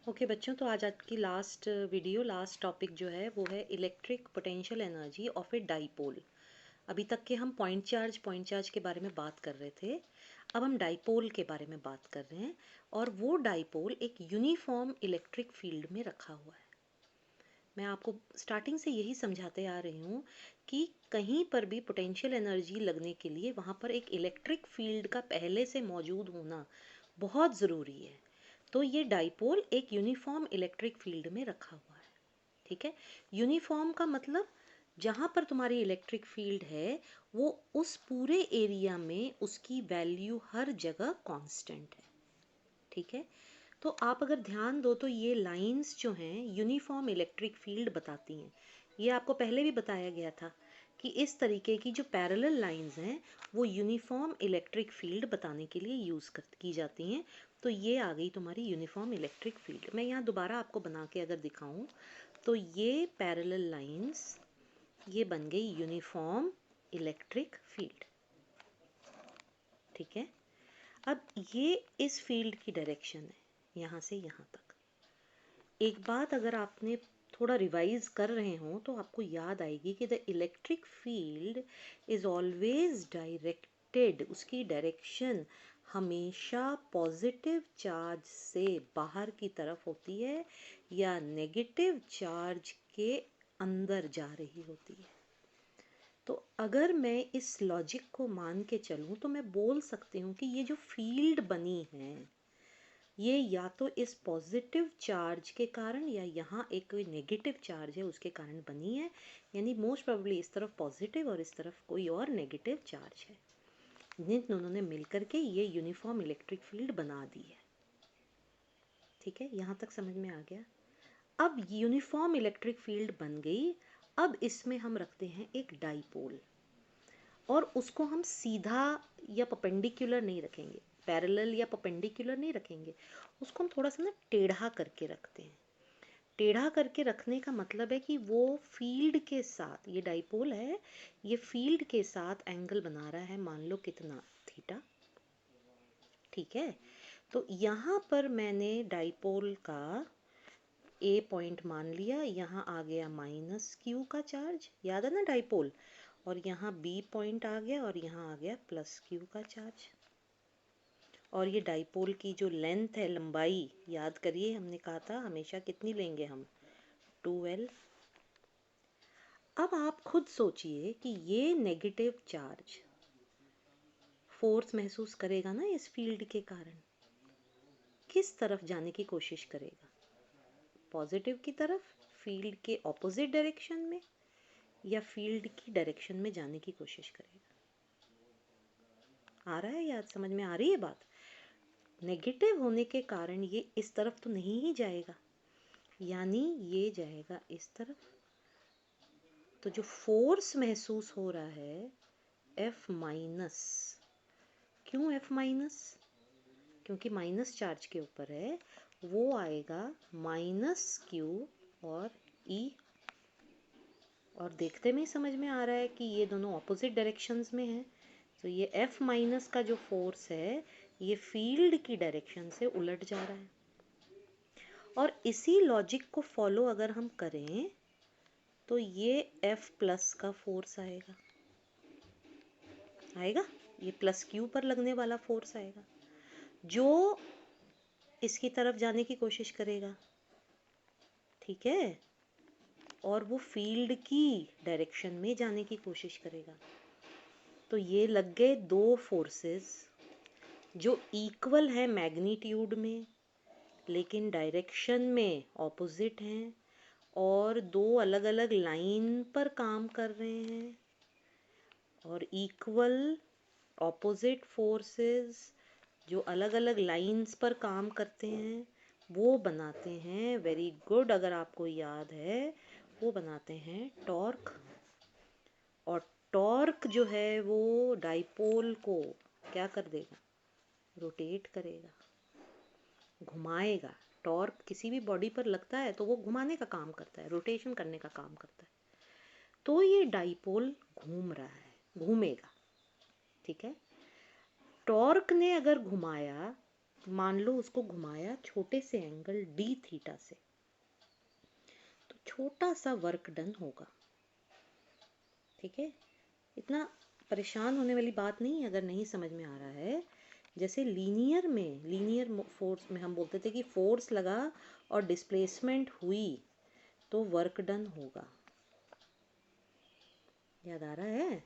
Okay बच्चों, तो आज आपकी लास्ट टॉपिक जो है वो है electric potential energy of a dipole. अभी तक के हम पॉइंट चार्ज के बारे में बात कर रहे थे। अब हम डाइपोल के बारे में बात कर रहे हैं, और वो डाइपोल एक यूनिफॉर्म इलेक्ट्रिक फील्ड में रखा हुआ है। मैं आपको स्टार्टिंग से यही समझाते आ रही हूँ कि कहीं पर भी पोटेंशियल एनर्जी लगने के लिए वहाँ पर एक इलेक्ट्रिक फील्ड का पहले से मौजूद होना बहुत ज़रूरी है। तो ये डाइपोल एक यूनिफॉर्म इलेक्ट्रिक फील्ड में रखा हुआ है। ठीक है, यूनिफॉर्म का मतलब जहाँ पर तुम्हारी इलेक्ट्रिक फील्ड है वो उस पूरे एरिया में उसकी वैल्यू हर जगह कांस्टेंट है। ठीक है, तो आप अगर ध्यान दो तो ये लाइंस जो हैं यूनिफॉर्म इलेक्ट्रिक फील्ड बताती हैं। ये आपको पहले भी बताया गया था कि इस तरीके की जो पैरेलल लाइंस हैं वो यूनिफॉर्म इलेक्ट्रिक फील्ड बताने के लिए की जाती हैं। तो ये आ गई तुम्हारी यूनिफॉर्म इलेक्ट्रिक फील्ड। मैं यहाँ दोबारा आपको बना के अगर दिखाऊं तो ये पैरेलल लाइंस ये बन गई यूनिफॉर्म इलेक्ट्रिक फील्ड। ठीक है, अब ये इस फील्ड की डायरेक्शन है यहाँ से यहाँ तक। एक बात अगर आपने थोड़ा रिवाइज कर रहे हो तो आपको याद आएगी कि the electric field is always directed, उसकी डायरेक्शन हमेशा पॉजिटिव चार्ज से बाहर की तरफ होती है या नेगेटिव चार्ज के अंदर जा रही होती है। तो अगर मैं इस लॉजिक को मान के चलूं तो मैं बोल सकती हूँ कि ये जो फील्ड बनी है ये या तो इस पॉजिटिव चार्ज के कारण या यहाँ एक कोई नेगेटिव चार्ज है उसके कारण बनी है। यानी मोस्ट प्रोबेबली इस तरफ पॉजिटिव और इस तरफ कोई और नेगेटिव चार्ज है। जिन दोनों ने मिलकर के ये यूनिफॉर्म इलेक्ट्रिक फील्ड बना दी है। ठीक है, यहाँ तक समझ में आ गया। अब यूनिफॉर्म इलेक्ट्रिक फील्ड बन गई। अब इसमें हम रखते हैं एक डाइपोल, और उसको हम सीधा या परपेंडिकुलर नहीं रखेंगे, पैरेलल या परपेंडिकुलर नहीं रखेंगे, उसको हम थोड़ा सा ना टेढ़ा करके रखते हैं। टेढ़ा करके रखने का मतलब है कि वो फील्ड के साथ, ये डाइपोल है, ये फील्ड के साथ एंगल बना रहा है, मान लो कितना, थीटा। ठीक है, तो यहाँ पर मैंने डाइपोल का ए पॉइंट मान लिया, यहाँ आ गया माइनस क्यू का चार्ज, याद है ना डाइपोल, और यहाँ बी पॉइंट आ गया और यहाँ आ गया प्लस क्यू का चार्ज। और ये डाइपोल की जो लेंथ है, लंबाई, याद करिए हमने कहा था हमेशा कितनी लेंगे हम, 2L। अब आप खुद सोचिए कि ये नेगेटिव चार्ज फोर्स महसूस करेगा ना इस फील्ड के कारण, किस तरफ जाने की कोशिश करेगा? पॉजिटिव की तरफ, फील्ड के ऑपोजिट डायरेक्शन में, या फील्ड की डायरेक्शन में जाने की कोशिश करेगा? आ रहा है याद, समझ में आ रही है बात? नेगेटिव होने के कारण ये इस तरफ तो नहीं ही जाएगा, यानी ये जाएगा इस तरफ। तो जो फोर्स महसूस हो रहा है F माइनस, क्यों F माइनस? क्योंकि माइनस चार्ज के ऊपर है, वो आएगा माइनस क्यू और E। और देखते में ही समझ में आ रहा है कि ये दोनों ऑपोजिट डायरेक्शंस में हैं। तो ये F माइनस का जो फोर्स है ये फील्ड की डायरेक्शन से उलट जा रहा है। और इसी लॉजिक को फॉलो अगर हम करें तो ये F प्लस का फोर्स आएगा, ये प्लस क्यू पर लगने वाला फोर्स आएगा जो इसकी तरफ जाने की कोशिश करेगा। ठीक है, और वो फील्ड की डायरेक्शन में जाने की कोशिश करेगा। तो ये लग गए दो फोर्सेस जो इक्वल है मैग्नीट्यूड में लेकिन डायरेक्शन में ऑपोजिट हैं, और दो अलग अलग लाइन पर काम कर रहे हैं। और इक्वल ऑपोजिट फोर्सेस जो अलग अलग लाइंस पर काम करते हैं वो बनाते हैं, वेरी गुड, अगर आपको याद है, वो बनाते हैं टॉर्क। और टॉर्क जो है वो डाइपोल को क्या कर देगा? रोटेट करेगा, घुमाएगा। टॉर्क किसी भी बॉडी पर लगता है तो वो घुमाने का काम करता है, रोटेशन करने का काम करता है। तो ये डाइपोल घूम रहा है, घूमेगा। ठीक है, टॉर्क ने अगर घुमाया मान लो उसको घुमाया छोटे से एंगल डी थीटा से, तो छोटा सा वर्क डन होगा। ठीक है, इतना परेशान होने वाली बात नहीं है अगर नहीं समझ में आ रहा है। जैसे लीनियर फोर्स में हम बोलते थे कि फोर्स लगा और डिस्प्लेसमेंट हुई तो वर्क डन होगा। याद आ रहा है?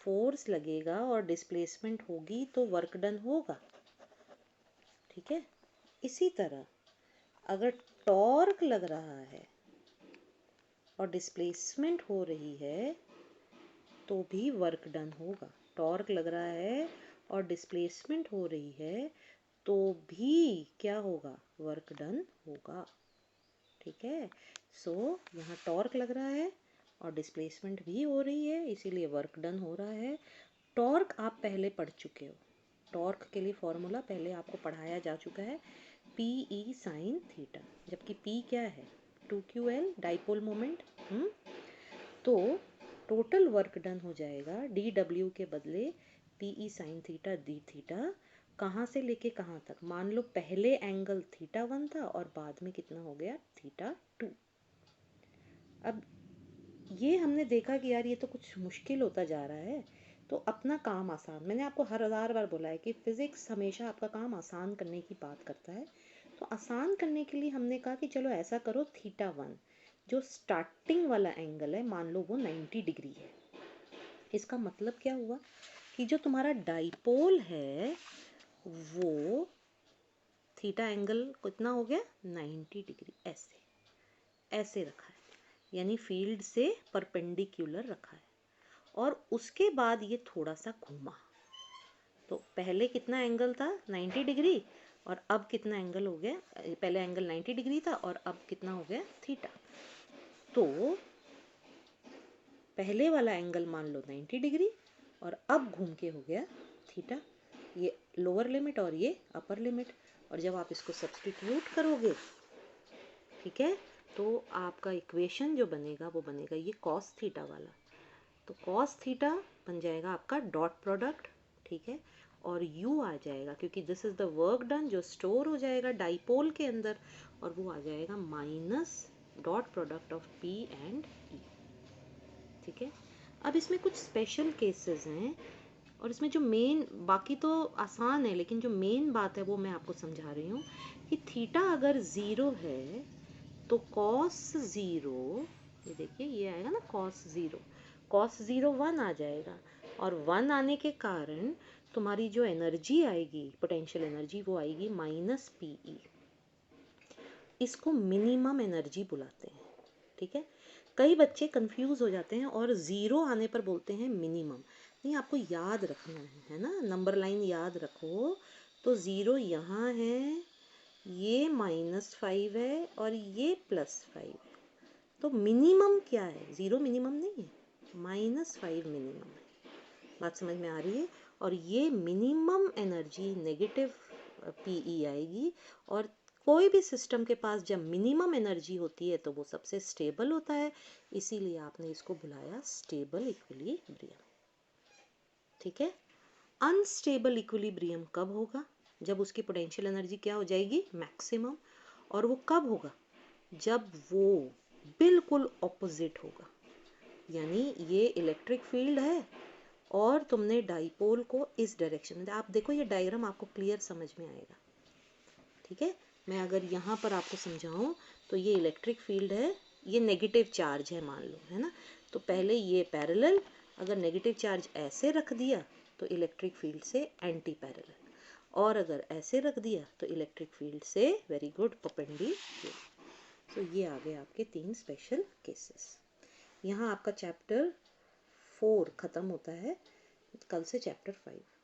फोर्स लगेगा और डिस्प्लेसमेंट होगी तो वर्क डन होगा। ठीक है, इसी तरह अगर टॉर्क लग रहा है और डिस्प्लेसमेंट हो रही है तो भी वर्क डन होगा। टॉर्क लग रहा है और डिस्प्लेसमेंट हो रही है तो भी क्या होगा? वर्क डन होगा। ठीक है, सो यहाँ टॉर्क लग रहा है और डिस्प्लेसमेंट भी हो रही है, इसीलिए वर्क डन हो रहा है। टॉर्क आप पहले पढ़ चुके हो, टॉर्क के लिए फॉर्मूला पहले आपको पढ़ाया जा चुका है, पी ई साइन थीटा, जबकि पी क्या है? 2QL dipole moment. तो टोटल वर्क डन हो जाएगा डी डब्ल्यू के बदले P E sine theta D theta. कहाँ से लेके कहाँ तक? मान लो पहले एंगल θ1 था और बाद में कितना हो गया? θ2। अब ये हमने देखा कि यार ये तो कुछ मुश्किल होता जा रहा है, तो अपना काम आसान, मैंने आपको हर हजार बार बोला है कि फिजिक्स हमेशा आपका काम आसान करने की बात करता है। तो आसान करने के लिए हमने कहा कि चलो ऐसा करो, θ1 जो स्टार्टिंग वाला एंगल है मान लो वो 90 डिग्री है। इसका मतलब क्या हुआ कि जो तुम्हारा डाइपोल है वो थीटा एंगल कितना हो गया? 90 डिग्री। ऐसे रखा है, यानी फील्ड से परपेंडिकुलर रखा है, और उसके बाद ये थोड़ा सा घूमा। तो पहले कितना एंगल था? 90 डिग्री, और अब कितना एंगल हो गया? पहले एंगल 90 डिग्री था और अब कितना हो गया? थीटा। तो पहले वाला एंगल मान लो 90 डिग्री और अब घूम के हो गया थीटा। ये लोअर लिमिट और ये अपर लिमिट, और जब आप इसको सब्स्टिट्यूट करोगे, ठीक है, तो आपका इक्वेशन जो बनेगा वो बनेगा ये कॉस थीटा वाला। तो कॉस थीटा बन जाएगा आपका डॉट प्रोडक्ट, ठीक है, और u आ जाएगा क्योंकि this is the work done जो स्टोर हो जाएगा डाइपोल के अंदर, और वो आ जाएगा minus dot product of p and e। ठीक है, अब इसमें कुछ स्पेशल केसेस हैं, और इसमें जो मेन, बाकी तो आसान है लेकिन जो मेन बात है वो मैं आपको समझा रही हूँ कि थीटा अगर ज़ीरो है तो कॉस ज़ीरो, ये देखिए ये आएगा ना कॉस ज़ीरो 1 आ जाएगा, और 1 आने के कारण तुम्हारी जो एनर्जी आएगी, पोटेंशियल एनर्जी, वो आएगी माइनस PE। इसको मिनिमम एनर्जी बुलाते हैं। ठीक है, कई बच्चे कंफ्यूज हो जाते हैं और ज़ीरो आने पर बोलते हैं मिनिमम। नहीं, आपको याद रखना है ना, नंबर लाइन याद रखो। तो ज़ीरो यहाँ है, ये -5 है और ये +5 है, तो मिनिमम क्या है? ज़ीरो मिनिमम नहीं है, -5 मिनिमम है। बात समझ में आ रही है? और ये मिनिमम एनर्जी नेगेटिव PE आएगी, और कोई भी सिस्टम के पास जब मिनिमम एनर्जी होती है तो वो सबसे स्टेबल होता है, इसीलिए आपने इसको बुलाया स्टेबल इक्विलिब्रियम। ठीक है, अनस्टेबल इक्विलिब्रियम कब होगा? जब उसकी पोटेंशियल एनर्जी क्या हो जाएगी? मैक्सिमम। और वो कब होगा? जब वो बिल्कुल ऑपोजिट होगा, यानी ये इलेक्ट्रिक फील्ड है और तुमने डाइपोल को इस डायरेक्शन में, आप देखो ये डायग्राम आपको क्लियर समझ में आएगा। ठीक है, मैं अगर यहाँ पर आपको समझाऊं तो ये इलेक्ट्रिक फील्ड है, ये नेगेटिव चार्ज है मान लो, है ना, तो पहले ये पैरेलल, अगर नेगेटिव चार्ज ऐसे रख दिया तो इलेक्ट्रिक फील्ड से एंटी पैरेलल, और अगर ऐसे रख दिया तो इलेक्ट्रिक फील्ड से वेरी गुड परपेंडिकुलर। तो ये आ गए आपके 3 स्पेशल केसेस। यहाँ आपका चैप्टर 4 ख़त्म होता है, कल से चैप्टर 5।